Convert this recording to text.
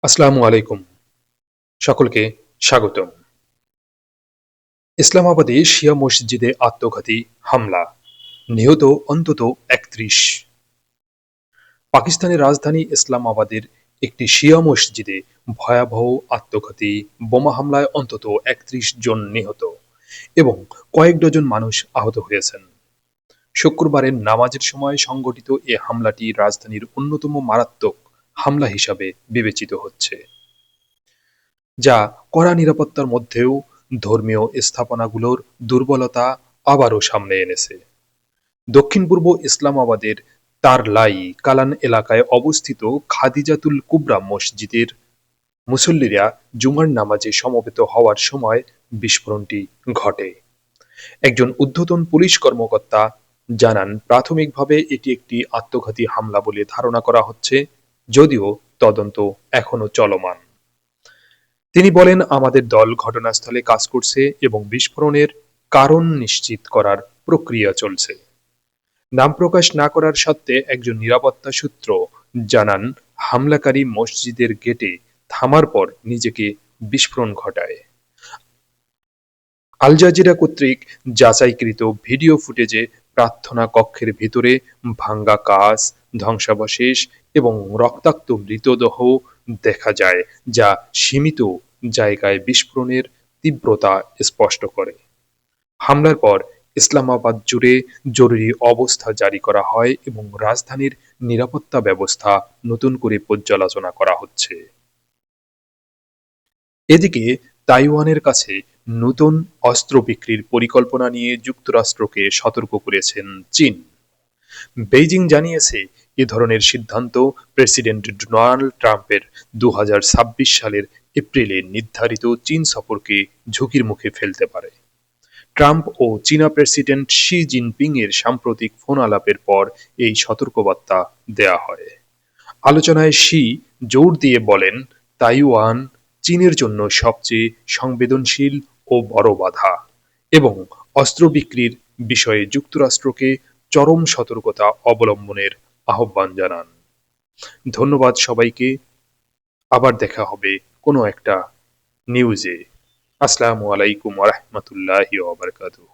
আসসালামু আলাইকুম। সকলকে স্বাগতম। ইসলামাবাদে শিয়া মসজিদে আত্মঘাতী হামলা, নিহত অন্তত ৩১। পাকিস্তানের রাজধানী ইসলামাবাদের একটি শিয়া মসজিদে ভয়াবহ আত্মঘাতী বোমা হামলায় অন্তত ৩১ জন নিহত এবং কয়েক ডজন মানুষ আহত হয়েছেন। শুক্রবারের নামাজের সময় সংঘটিত এ হামলাটি রাজধানীর অন্যতম মারাত্মক হামলা হিসাবে বিবেচিত হচ্ছে, যা কড়া নিরাপত্তার মধ্যেও ধর্মীয় স্থাপনাগুলোর দুর্বলতা আবারও সামনে এনেছে। দক্ষিণ-পূর্ব ইসলামাবাদের তারলাই কালান এলাকায় অবস্থিত খাদিজাতুল কুবরা মসজিদের মুসল্লিরা জুমার নামাজে সমবেত হওয়ার সময় বিস্ফোরণটি ঘটে। একজন ঊর্ধ্বতন পুলিশ কর্মকর্তা জানান, প্রাথমিকভাবে এটি একটি আত্মঘাতী হামলা বলে ধারণা করা হচ্ছে, যদিও তদন্ত এখনো চলমান। তিনি বলেন, আমাদের দল ঘটনাস্থলে কাজ করছে এবং বিস্ফোরণের কারণ নিশ্চিত করার প্রক্রিয়া চলছে। নাম প্রকাশ না করার সত্ত্বে একজন নিরাপত্তা সূত্র জানান, হামলাকারী মসজিদের গেটে থামার পর নিজেকে বিস্ফোরণ ঘটায়। আল জাজিরা কর্তৃক যাচাইকৃত ভিডিও ফুটেজে প্রার্থনা কক্ষের ভিতরে ভাঙ্গা কাঁচ, ধ্বংসাবশেষ এবং রক্তাক্ত মৃতদেহ দেখা যায়, যা সীমিত জায়গায় বিস্ফোরণের তীব্রতা স্পষ্ট করে। হামলার পর ইসলামাবাদ জুড়ে জরুরি অবস্থা জারি করা হয় এবং রাজধানীর নিরাপত্তা ব্যবস্থা নতুন করে পর্যালোচনা করা হচ্ছে। এদিকে তাইওয়ানের কাছে নতুন অস্ত্র বিক্রির পরিকল্পনা নিয়ে যুক্তরাষ্ট্রকে সতর্ক করেছেন চীন। বেইজিং জানিয়েছে, এ ধরনের সিদ্ধান্ত প্রেসিডেন্ট ডোনাল্ড ট্রাম্পের ২০২৬ সালের এপ্রিলে নির্ধারিত চীন সফরকে ঝুঁকির মুখে ফেলতে পারে। ট্রাম্প ও চীনা প্রেসিডেন্ট শি জিনপিং এর সাম্প্রতিক ফোন আলাপের পর এই সতর্কবার্তা দেয়া হয়। আলোচনায় শি জোর দিয়ে বলেন, তাইওয়ান চীনের জন্য সবচেয়ে সংবেদনশীল ও বড় বাধা এবং অস্ত্র বিক্রির বিষয়ে যুক্তরাষ্ট্রকে চরম সতর্কতা অবলম্বনের আহ্বান জানান। ধন্যবাদ সবাইকে। আবার দেখা হবে কোনো একটা নিউজে। আসসালামু আলাইকুম ওয়া রাহমাতুল্লাহি ওয়া বারাকাতুহু।